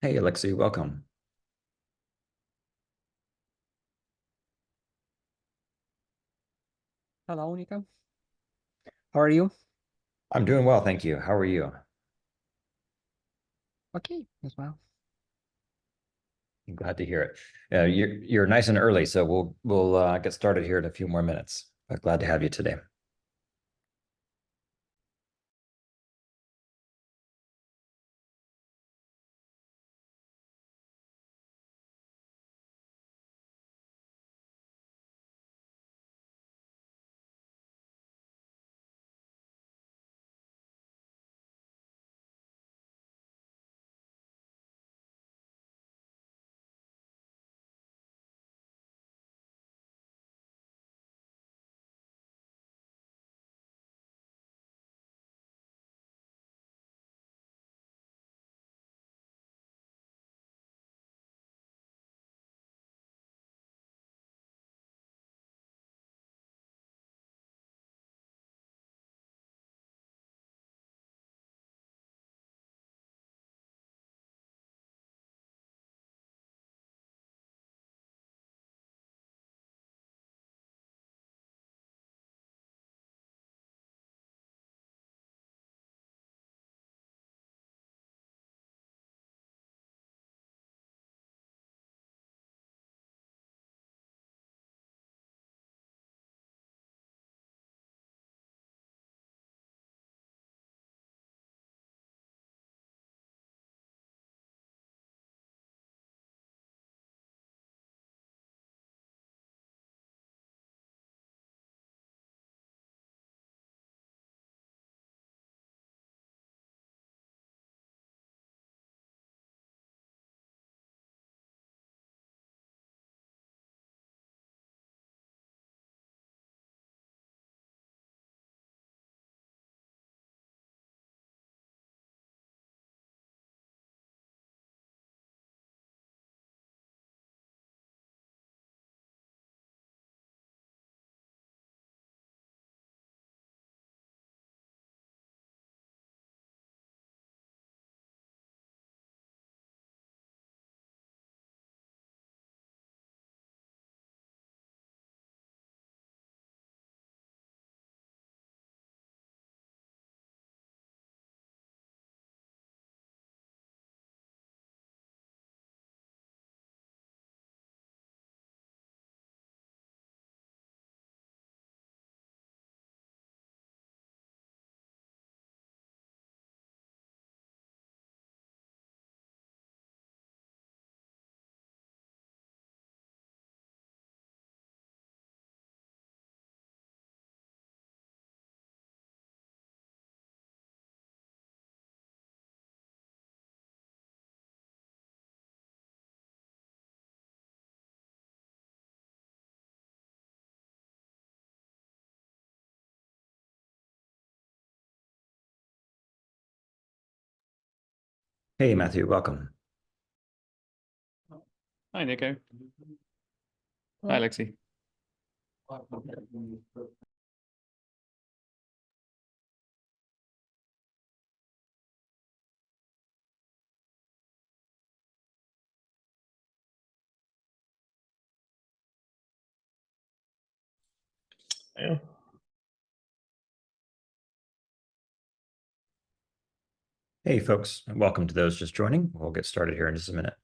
Hey, Alexei, welcome. Hello, Nico. How are you? I'm doing well, thank you. How are you? Okay, as well. I'm glad to hear it. You're nice and early, so we'll get started here in a few more minutes. But glad to have you today. Hey, Matthew, welcome. Hi, Nico. Hi, Hello. Alexi. Yeah. Hey, folks, and welcome to those just joining. We'll get started here in just a minute.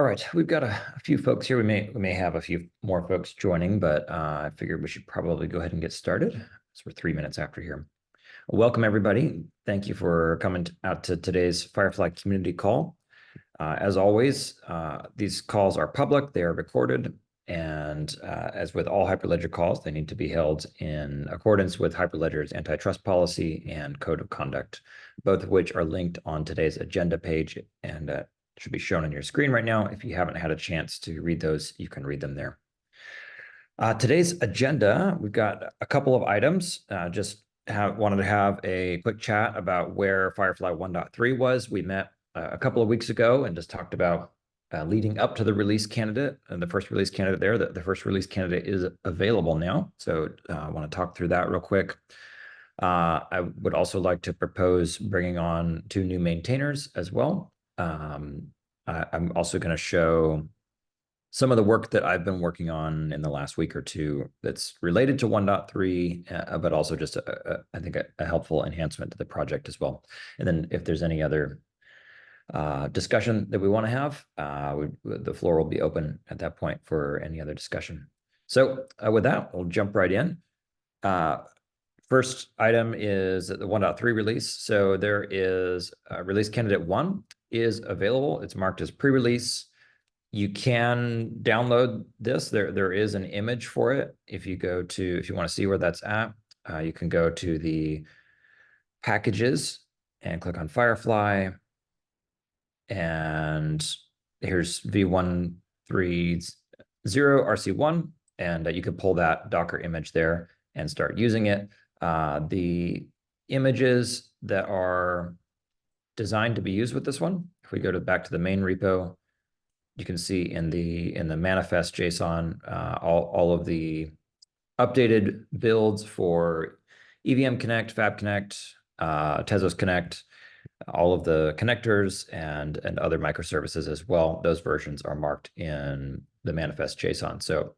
All right, we've got a few folks here. We may have a few more folks joining, but I figured we should probably go ahead and get started. So we're 3 minutes after here. Welcome, everybody. Thank you for coming out to today's FireFly community call. As always, these calls are public, they are recorded, and as with all Hyperledger calls, they need to be held in accordance with Hyperledger's antitrust policy and code of conduct, both of which are linked on today's agenda page and should be shown on your screen right now. If you haven't had a chance to read those, you can read them there. Today's agenda, we've got a couple of items. Wanted to have a quick chat about where FireFly 1.3 was. We met a couple of weeks ago and just talked about leading up to the release candidate and the first release candidate there. The first release candidate is available now. So I want to talk through that real quick. I would also like to propose bringing on 2 new maintainers as well. I'm also going to show some of the work that I've been working on in the last week or two that's related to 1.3, but also just, I think, a helpful enhancement to the project as well. And then if there's any other discussion that we want to have, the floor will be open at that point for any other discussion. So with that, we'll jump right in. First item is the 1.3 release. So there is release candidate 1 is available. It's marked as pre-release. You can download this. There is an image for it. If you want to see where that's at, you can go to the packages and click on FireFly. And here's V130 RC1, and you can pull that Docker image there and start using it. The images that are designed to be used with this one, if we go back to the main repo, you can see in the manifest JSON all of the updated builds for EVM Connect, Fab Connect, Tezos Connect, all of the connectors and other microservices as well. Those versions are marked in the manifest JSON. So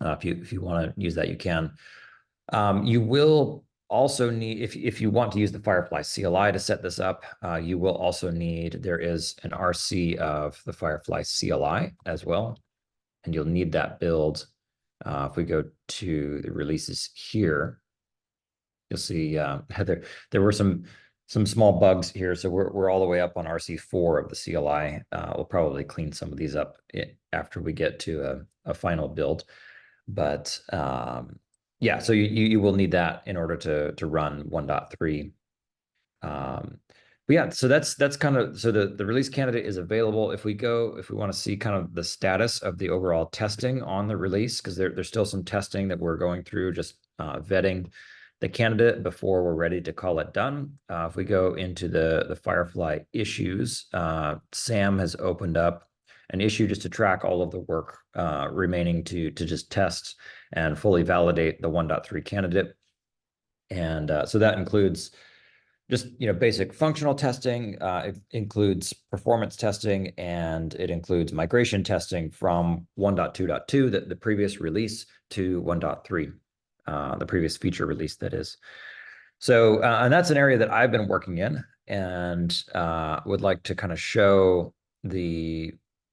if you want to use that, you can. You will also need, if you want to use the FireFly CLI to set this up, you will also need, there is an RC of the FireFly CLI as well, and you'll need that build. If we go to the releases here, you'll see there were some small bugs here, so we're all the way up on RC4 of the CLI. We'll probably clean some of these up after we get to a final build, but yeah, so you will need that in order to run 1.3. But yeah, so that's kind of, so the release candidate is available. If we want to see kind of the status of the overall testing on the release, because there's still some testing that we're going through, just vetting the candidate before we're ready to call it done. If we go into the FireFly issues, Sam has opened up an issue just to track all of the work remaining to just test and fully validate the 1.3 candidate. And so that includes just basic functional testing. It includes performance testing, and it includes migration testing from 1.2.2, the previous release, to 1.3, the previous feature release, that is. So and that's an area that I've been working in, and would like to kind of show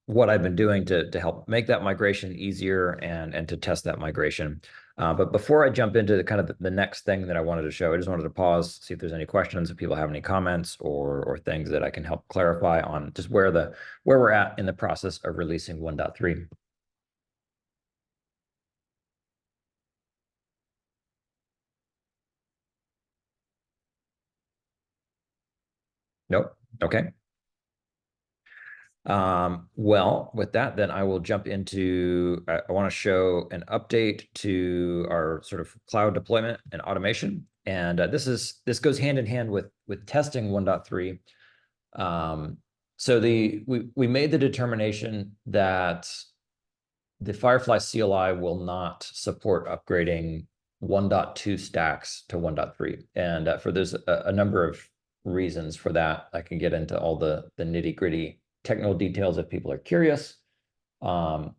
what I've been doing to help make that migration easier and to test that migration. But before I jump into the next thing that I wanted to show, I just wanted to pause, see if there's any questions, if people have any comments or things that I can help clarify on just where we're at in the process of releasing 1.3. Nope. Okay. Well, with that, then I will jump into, I want to show an update to our sort of cloud deployment and automation. And this goes hand in hand with testing 1.3. So we made the determination that the FireFly CLI will not support upgrading 1.2 stacks to 1.3. And there's a number of reasons for that. I can get into all the nitty-gritty technical details if people are curious, but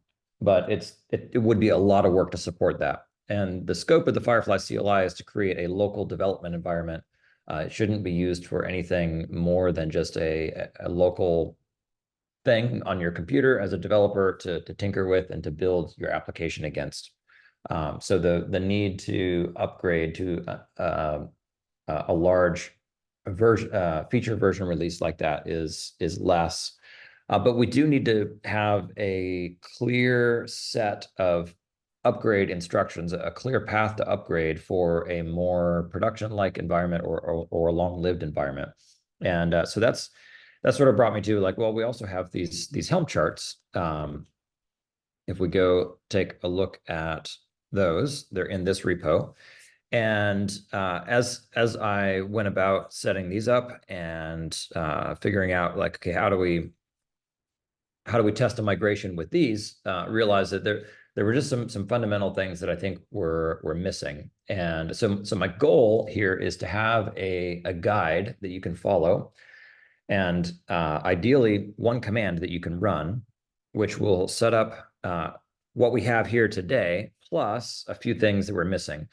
it would be a lot of work to support that. And the scope of the FireFly CLI is to create a local development environment. It shouldn't be used for anything more than just a local thing on your computer as a developer to tinker with and to build your application against. So the need to upgrade to a large feature version release like that is less. But we do need to have a clear set of upgrade instructions, a clear path to upgrade for a more production-like environment or a long-lived environment. And so that sort of brought me to like, well, we also have these Helm charts. If we go take a look at those, they're in this repo. And as I went about setting these up and figuring out like, okay, how do we test a migration with these, realize that there were just some fundamental things that I think were missing. And so my goal here is to have a guide that you can follow, and ideally one command that you can run, which will set up what we have here today, plus a few things that we're missing.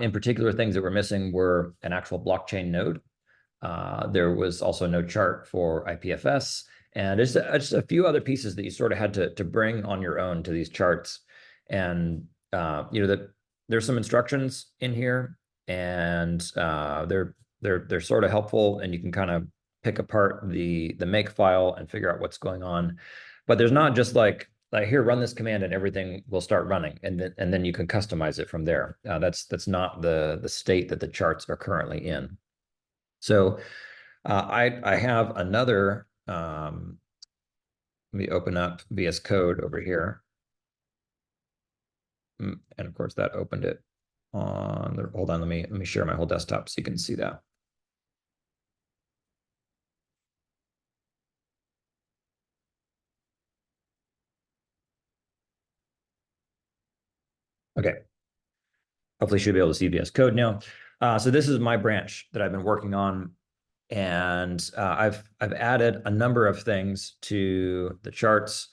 In particular, things that were missing were an actual blockchain node. There was also no chart for IPFS, and just a few other pieces that you sort of had to bring on your own to these charts. And there's some instructions in here, and they're sort of helpful, and you can kind of pick apart the make file and figure out what's going on. But there's not just like here, run this command and everything will start running, and then you can customize it from there. That's not the state that the charts are currently in. So I have another, let me open up VS Code over here. And of course that opened it on the, hold on, let me share my whole desktop so you can see that. Okay. Hopefully you should be able to see VS Code now. So this is my branch that I've been working on, and I've added a number of things to the charts.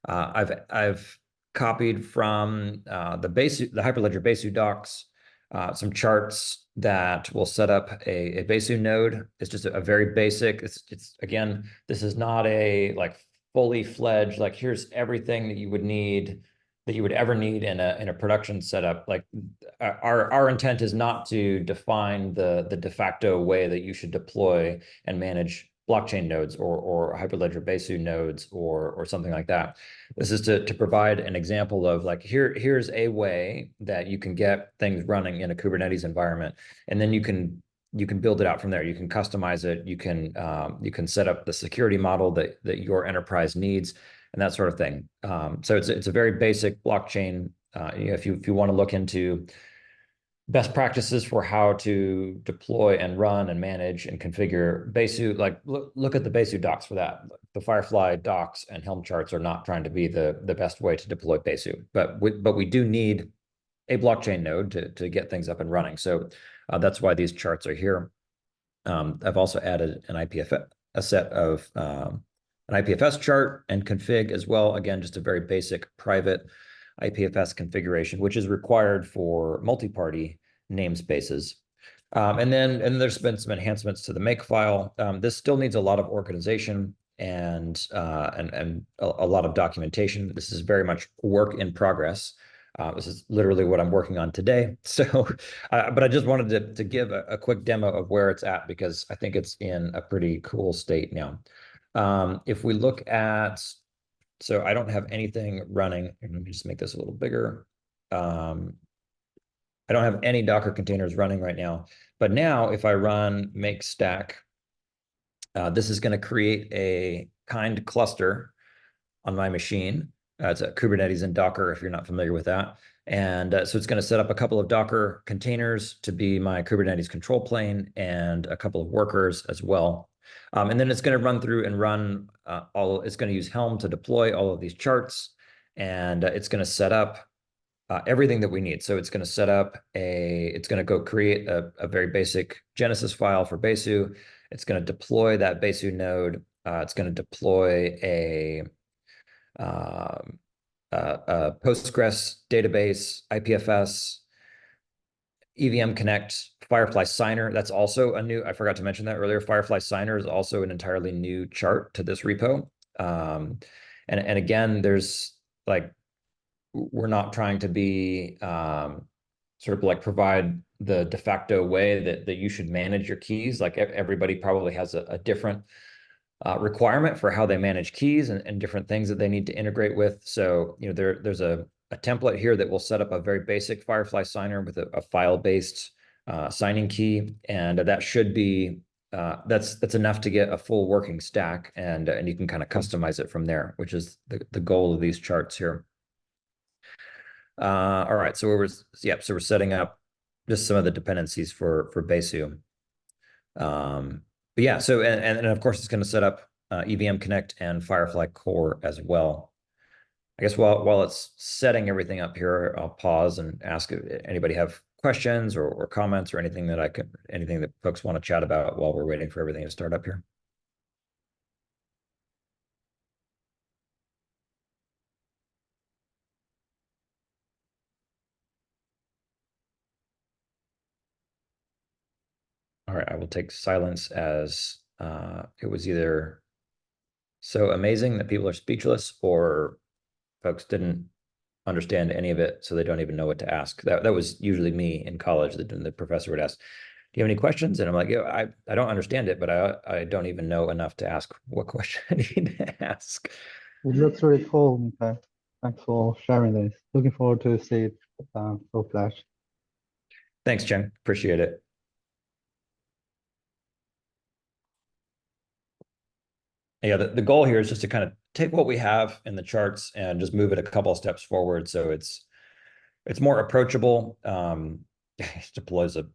I've copied from the Hyperledger Besu docs some charts that will set up a Besu node. It's just a very basic. It's again, this is not a like fully fledged like here's everything that you would need, that you would ever need in a production setup. Like our intent is not to define the de facto way that you should deploy and manage blockchain nodes or Hyperledger Besu nodes or something like that. This is to provide an example of like here's a way that you can get things running in a Kubernetes environment, and then you can build it out from there. You can customize it. You can set up the security model that your enterprise needs, and that sort of thing. So it's a very basic blockchain. If you want to look into best practices for how to deploy and run and manage and configure Besu, like look at the Besu docs for that. The FireFly docs and Helm charts are not trying to be the best way to deploy Besu, but we do need a blockchain node to get things up and running. So that's why these charts are here. I've also added an IPFS, a set of an IPFS chart and config as well. Again, just a very basic private IPFS configuration, which is required for multi-party namespaces. And then there's been some enhancements to the make file. This still needs a lot of organization and a lot of documentation. This is very much work in progress. This is literally what I'm working on today. So, but I just wanted to give a quick demo of where it's at because I think it's in a pretty cool state now. If we look at, so I don't have anything running. Let me just make this a little bigger. I don't have any Docker containers running right now, but now if I run make stack, this is going to create a kind cluster on my machine. It's a Kubernetes and Docker, if you're not familiar with that. And so it's going to set up a couple of Docker containers to be my Kubernetes control plane and a couple of workers as well. And then it's going to run through and run it's going to use Helm to deploy all of these charts, and it's going to set up everything that we need. So it's going to set up it's going to go create a very basic Genesis file for Besu. It's going to deploy that Besu node. It's going to deploy a Postgres database, IPFS, EVM Connect, FireFly Signer. That's also a new, I forgot to mention that earlier. FireFly Signer is also an entirely new chart to this repo. And again, there's like, we're not trying to be sort of like provide the de facto way that you should manage your keys. Like everybody probably has a different requirement for how they manage keys and different things that they need to integrate with. So, there's a template here that will set up a very basic FireFly signer with a file-based signing key, and that should be that's enough to get a full working stack, and you can kind of customize it from there, which is the goal of these charts here. All right, so we're setting up just some of the dependencies for Besu. But yeah, so and of course it's going to set up EVM Connect and FireFly Core as well. I guess while it's setting everything up here, I'll pause and ask if anybody have questions or comments or anything that folks want to chat about while we're waiting for everything to start up here. All right, I will take silence as it was either so amazing that people are speechless, or folks didn't understand any of it, so they don't even know what to ask. That was usually me in college. The professor would ask, "Do you have any questions?" And I'm like, "Yeah, I don't understand it, but I don't even know enough to ask what question I need to ask." It looks really cool, Mika. Thanks for sharing this. Looking forward to see it full flash. Thanks, Chen. Appreciate it. Yeah, the goal here is just to kind of take what we have in the charts and just move it a couple of steps forward, so it's more approachable. It deploys a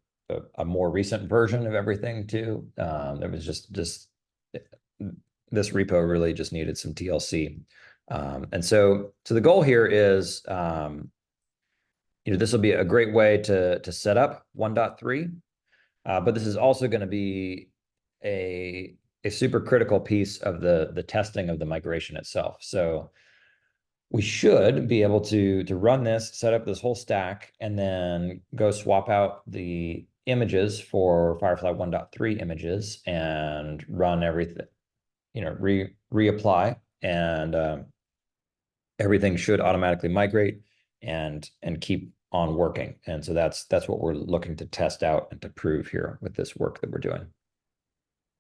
more recent version of everything too. There was just this repo really just needed some TLC, and so the goal here is this will be a great way to set up 1.3, but this is also going to be a super critical piece of the testing of the migration itself. So we should be able to run this, set up this whole stack, and then go swap out the images for FireFly 1.3 images and run everything, reapply, and everything should automatically migrate and keep on working. And so that's what we're looking to test out and to prove here with this work that we're doing.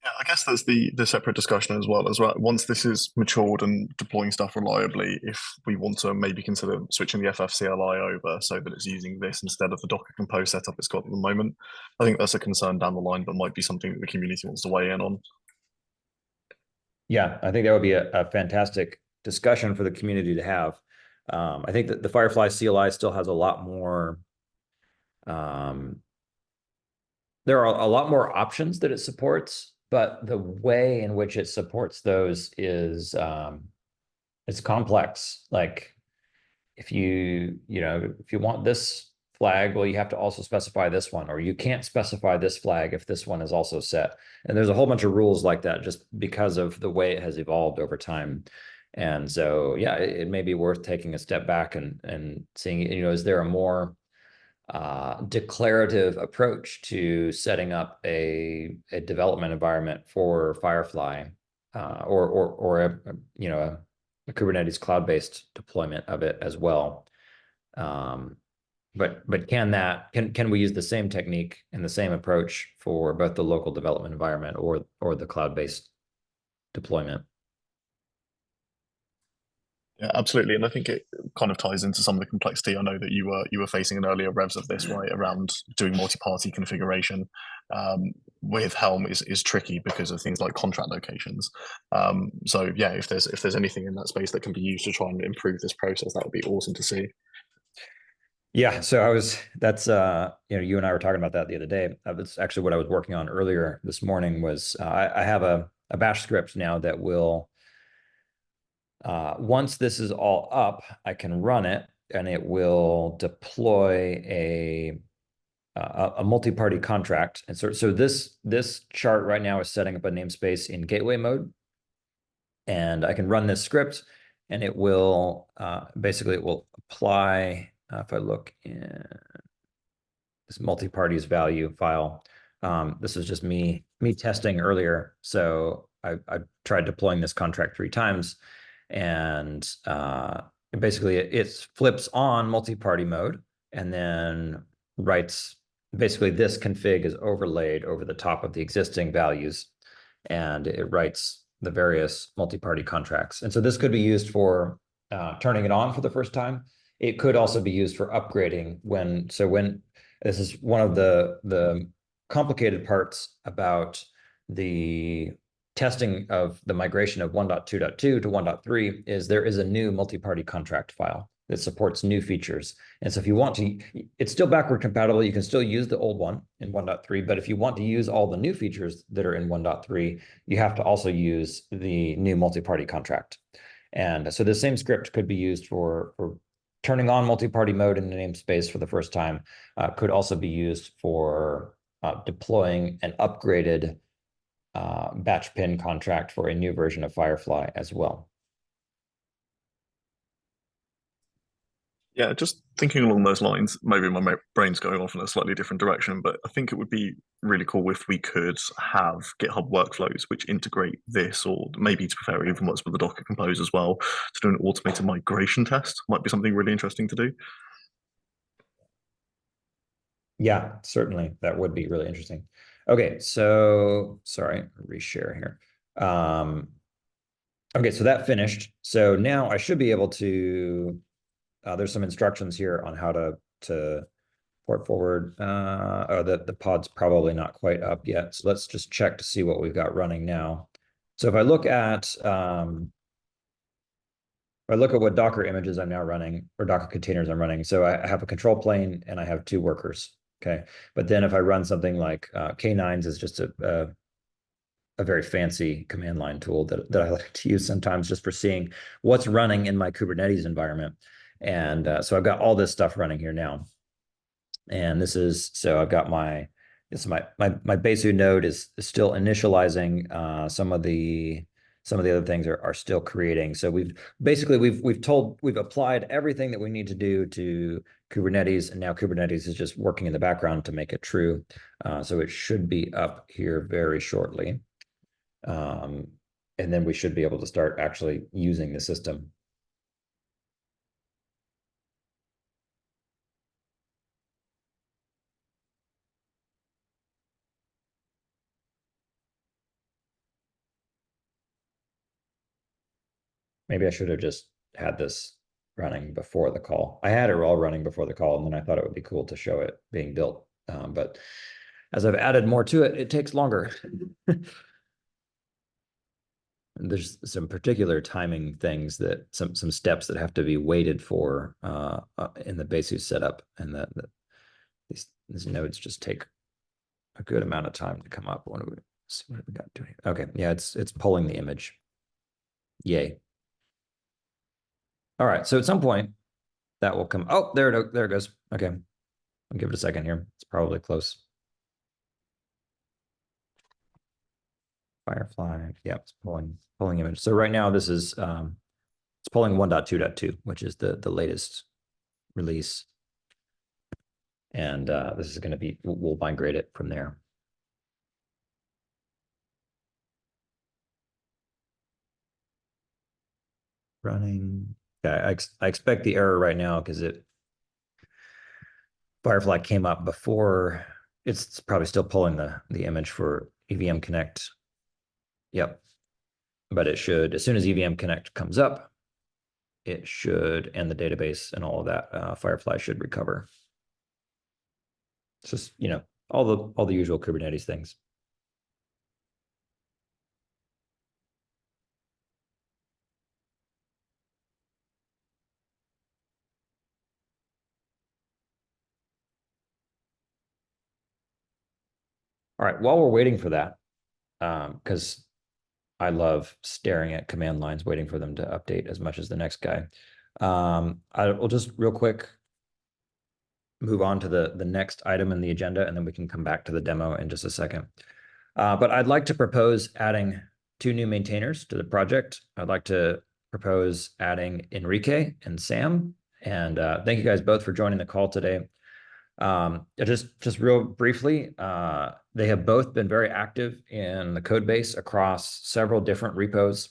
Yeah, I guess there's the separate discussion as well. Once this is matured and deploying stuff reliably, if we want to maybe consider switching the FFCLI over so that it's using this instead of the Docker Compose setup it's got at the moment. I think that's a concern down the line, but might be something that the community wants to weigh in on. Yeah, I think that would be a fantastic discussion for the community to have. I think that the FireFly CLI still has a lot more. There are a lot more options that it supports, but the way in which it supports those is it's complex. Like if you want this flag, well, you have to also specify this one, or you can't specify this flag if this one is also set. And there's a whole bunch of rules like that just because of the way it has evolved over time. And so, yeah, it may be worth taking a step back and seeing, is there a more declarative approach to setting up a development environment for FireFly, or a Kubernetes cloud-based deployment of it as well. But can we use the same technique and the same approach for both the local development environment or the cloud-based deployment? Yeah, absolutely, and I think it kind of ties into some of the complexity. I know that you were facing in earlier revs of this, right, around doing multi-party configuration with Helm is tricky because of things like contract locations. So yeah, if there's anything in that space that can be used to try and improve this process, that would be awesome to see. Yeah, so you and I were talking about that the other day. That's actually what I was working on earlier this morning. Was I have a bash script now that will, once this is all up, I can run it and it will deploy a multi-party contract. And so this chart right now is setting up a namespace in gateway mode, and I can run this script, and it will basically it will apply. If I look in this multi-parties value file, this is just me testing earlier. So I tried deploying this contract 3 times, and basically it flips on multi-party mode and then writes, basically this config is overlaid over the top of the existing values, and it writes the various multi-party contracts. And so this could be used for turning it on for the first time. It could also be used for upgrading when this is one of the complicated parts about the testing of the migration of 1.2.2 to 1.3 is there is a new multi-party contract file that supports new features. And so if you want to, it's still backward compatible. You can still use the old one in 1.3, but if you want to use all the new features that are in 1.3, you have to also use the new multi-party contract. And so the same script could be used for turning on multi-party mode in the namespace for the first time, could also be used for deploying an upgraded batch pin contract for a new version of FireFly as well. Yeah, just thinking along those lines, maybe my brain's going off in a slightly different direction, but I think it would be really cool if we could have GitHub workflows which integrate this, or maybe to be fair, even works with the Docker Compose as well, to do an automated migration test. Might be something really interesting to do. Yeah, certainly. That would be really interesting. Okay, so sorry, reshare here. Okay, so that finished. So now I should be able to, there's some instructions here on how to port forward. Oh, the pod's probably not quite up yet. So let's just check to see what we've got running now. So if I look at what Docker images I'm now running, or Docker containers I'm running. So I have a control plane and I have 2 workers. Okay, but then if I run something like K9s is just a very fancy command line tool that I like to use sometimes just for seeing what's running in my Kubernetes environment. And so I've got all this stuff running here now. And this is, so I've got my Besu node is still initializing. Some of the other things are still creating. So we've applied everything that we need to do to Kubernetes, and now Kubernetes is just working in the background to make it true. So it should be up here very shortly. And then we should be able to start actually using the system. Maybe I should have just had this running before the call. I had it all running before the call, and then I thought it would be cool to show it being built. But as I've added more to it, it takes longer. There's some particular timing things that some steps that have to be waited for in the Besu setup, and that these nodes just take a good amount of time to come up. What have we got doing? Okay, yeah, it's pulling the image. Yay. All right, so at some point that will come. Oh, there it goes. Okay, I'll give it a second here. It's probably close. FireFly, yeah, it's pulling image. So right now this is it's pulling 1.2.2, which is the latest release, and this is going to be, we'll migrate it from there. Running. Yeah, I expect the error right now because FireFly came up before. It's probably still pulling the image for EVM Connect. Yep. But it should, as soon as EVM Connect comes up, it should, and the database and all of that, FireFly should recover. It's just, all the usual Kubernetes things. All right, while we're waiting for that, because I love staring at command lines, waiting for them to update as much as the next guy. I will just real quick move on to the next item in the agenda, and then we can come back to the demo in just a second. But I'd like to propose adding 2 new maintainers to the project. I'd like to propose adding Enrique and Sam. And thank you guys both for joining the call today. Just real briefly, they have both been very active in the code base across several different repos.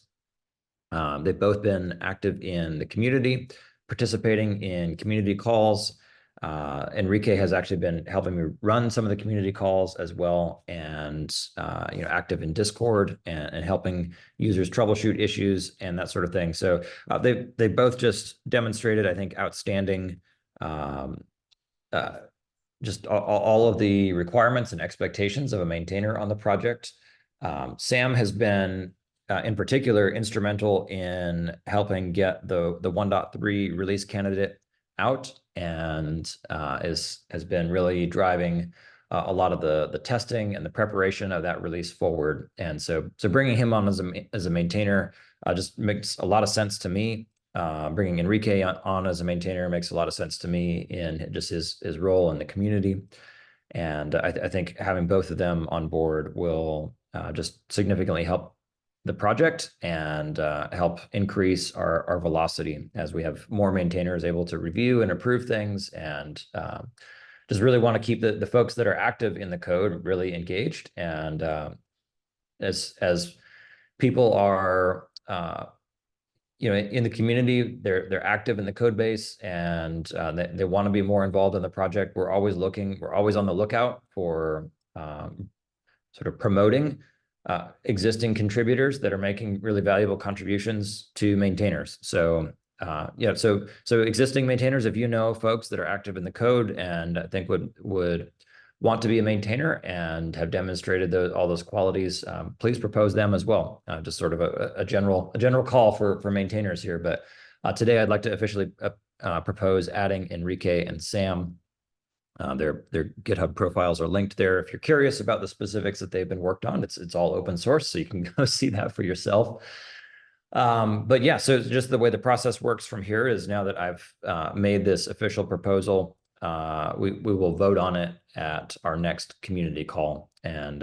They've both been active in the community, participating in community calls. Enrique has actually been helping me run some of the community calls as well, and active in Discord and helping users troubleshoot issues and that sort of thing. So they both just demonstrated, I think, outstanding just all of the requirements and expectations of a maintainer on the project. Sam has been in particular instrumental in helping get the 1.3 release candidate out, and has been really driving a lot of the testing and the preparation of that release forward. And so bringing him on as a maintainer just makes a lot of sense to me. Bringing Enrique on as a maintainer makes a lot of sense to me in just his role in the community. And I think having both of them on board will just significantly help the project and help increase our velocity as we have more maintainers able to review and approve things, and just really want to keep the folks that are active in the code really engaged. And as people are in the community, they're active in the code base, and they want to be more involved in the project. We're always on the lookout for sort of promoting existing contributors that are making really valuable contributions to maintainers. So so existing maintainers, if you know folks that are active in the code and I think would want to be a maintainer and have demonstrated all those qualities, please propose them as well. Just sort of a general call for maintainers here. But today I'd like to officially propose adding Enrique and Sam. Their GitHub profiles are linked there. If you're curious about the specifics that they've been worked on, it's all open source, so you can go see that for yourself. But yeah, so just the way the process works from here is, now that I've made this official proposal, we will vote on it at our next community call. And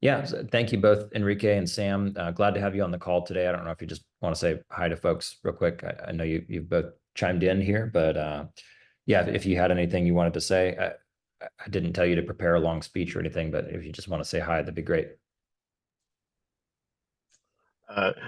yeah, so thank you both, Enrique and Sam. Glad to have you on the call today. I don't know if you just want to say hi to folks real quick. I know you've both chimed in here, but yeah, if you had anything you wanted to say, I didn't tell you to prepare a long speech or anything, but if you just want to say hi, that'd be great.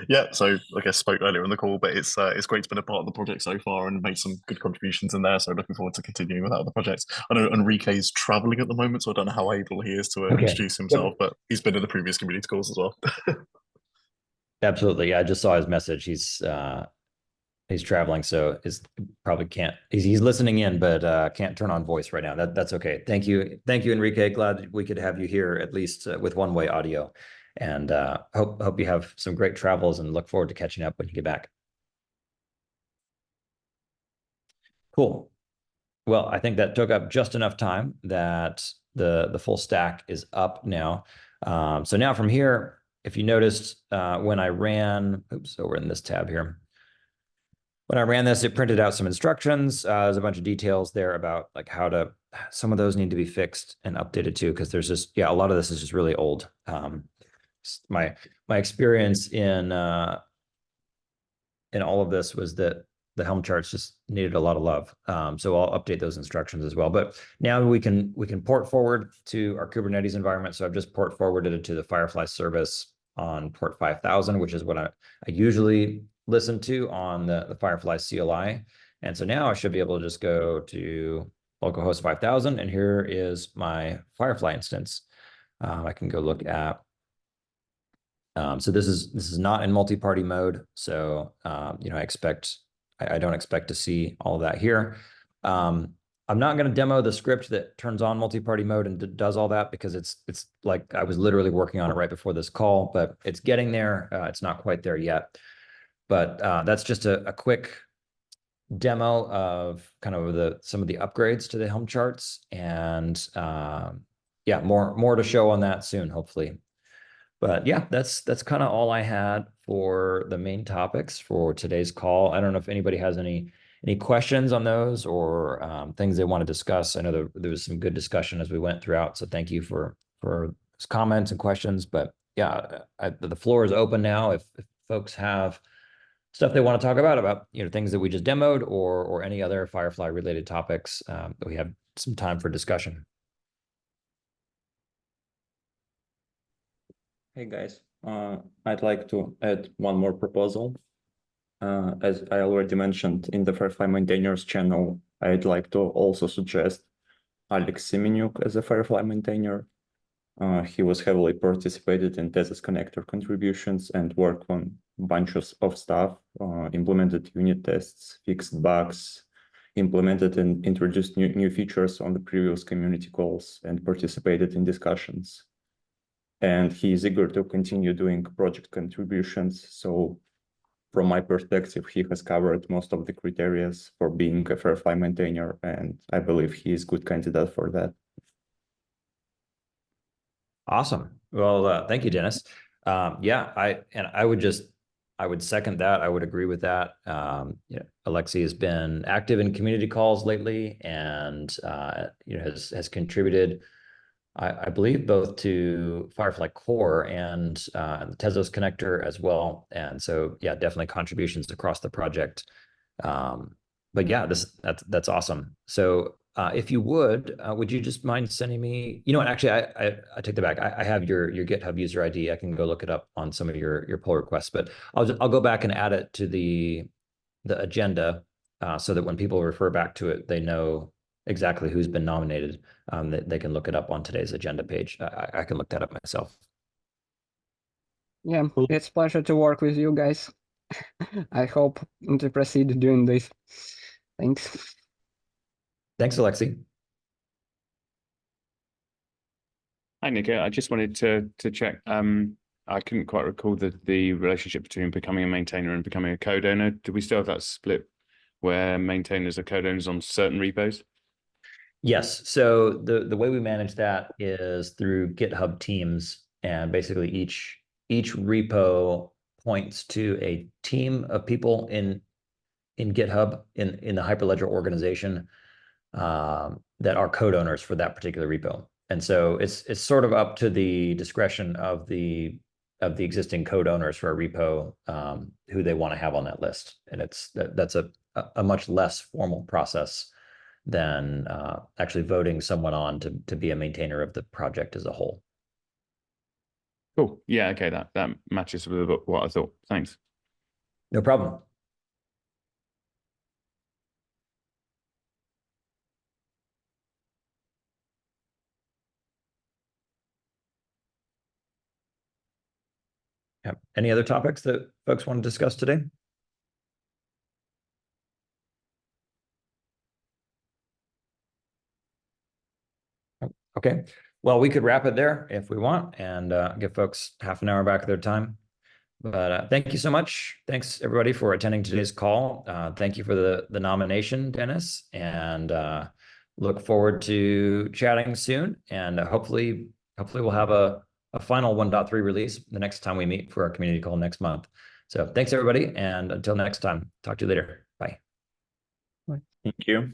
Yeah, so I guess spoke earlier in the call, but it's great to be a part of the project so far and made some good contributions in there. So looking forward to continuing with other projects. I know Enrique's traveling at the moment, so I don't know how able he is to introduce himself, but he's been in the previous community calls as well. Absolutely, yeah, I just saw his message. He's traveling, so probably can't. He's listening in, but can't turn on voice right now. That's okay. Thank you, Enrique. Glad we could have you here, at least with one-way audio. And hope you have some great travels, and look forward to catching up when you get back. Cool. Well, I think that took up just enough time that the full stack is up now. So now from here, if you noticed when I ran, over in this tab here, when I ran this, it printed out some instructions. There's a bunch of details there about like some of those need to be fixed and updated too, because there's just, a lot of this is just really old. My experience in all of this was that the Helm charts just needed a lot of love. So I'll update those instructions as well. But now we can port forward to our Kubernetes environment. So I've just port forwarded it to the FireFly service on port 5000, which is what I usually listen to on the FireFly CLI. And so now I should be able to just go to localhost 5000, and here is my FireFly instance. I can go look at. So this is not in multi-party mode. So I don't expect to see all of that here. I'm not going to demo the script that turns on multi-party mode and does all that, because it's like I was literally working on it right before this call, but it's getting there. It's not quite there yet. But that's just a quick demo of kind of some of the upgrades to the Helm charts, and yeah, more to show on that soon, hopefully. But yeah, that's kind of all I had for the main topics for today's call. I don't know if anybody has any questions on those, or things they want to discuss. I know there was some good discussion as we went throughout, so thank you for comments and questions. But yeah, the floor is open now. If folks have stuff they want to talk about things that we just demoed or any other Firefly related topics, that we have some time for discussion. Hey guys, I'd like to add one more proposal. As I already mentioned in the FireFly maintainers channel, I'd like to also suggest Alex Semenyuk as a FireFly maintainer. He was heavily participated in Tezos connector contributions and worked on bunches of stuff, implemented unit tests, fixed bugs, implemented and introduced new features on the previous community calls, and participated in discussions. And he is eager to continue doing project contributions. So from my perspective, he has covered most of the criteria for being a FireFly maintainer, and I believe he is a good candidate for that. Awesome. Well, thank you, Dennis. Yeah, I would second that. I would agree with that. Alexei has been active in community calls lately, and has contributed, I believe, both to FireFly Core and the Tezos connector as well. And so, yeah, definitely contributions across the project. But yeah, that's awesome. So if you would you just mind sending me, what, actually, I take that back. I have your GitHub user ID. I can go look it up on some of your pull requests, but I'll go back and add it to the agenda so that when people refer back to it, they know exactly who's been nominated. They can look it up on today's agenda page. I can look that up myself. Yeah, it's a pleasure to work with you guys. I hope to proceed doing this. Thanks. Thanks, Alexei. Hi, Nico. I just wanted to check. I couldn't quite recall the relationship between becoming a maintainer and becoming a code owner. Do we still have that split where maintainers are code owners on certain repos? Yes. So the way we manage that is through GitHub teams, and basically each repo points to a team of people in GitHub in the Hyperledger organization that are code owners for that particular repo. And so it's sort of up to the discretion of the existing code owners for a repo who they want to have on that list. And that's a much less formal process than actually voting someone on to be a maintainer of the project as a whole. Cool. Yeah. Okay. That matches with what I thought. Thanks. No problem. Yeah. Any other topics that folks want to discuss today? Okay. Well, we could wrap it there if we want and give folks half an hour back of their time. But thank you so much. Thanks, everybody, for attending today's call. Thank you for the nomination, Dennis, and look forward to chatting soon. And hopefully we'll have a final 1.3 release the next time we meet for our community call next month. So thanks, everybody. And until next time, talk to you later. Bye. Thank you.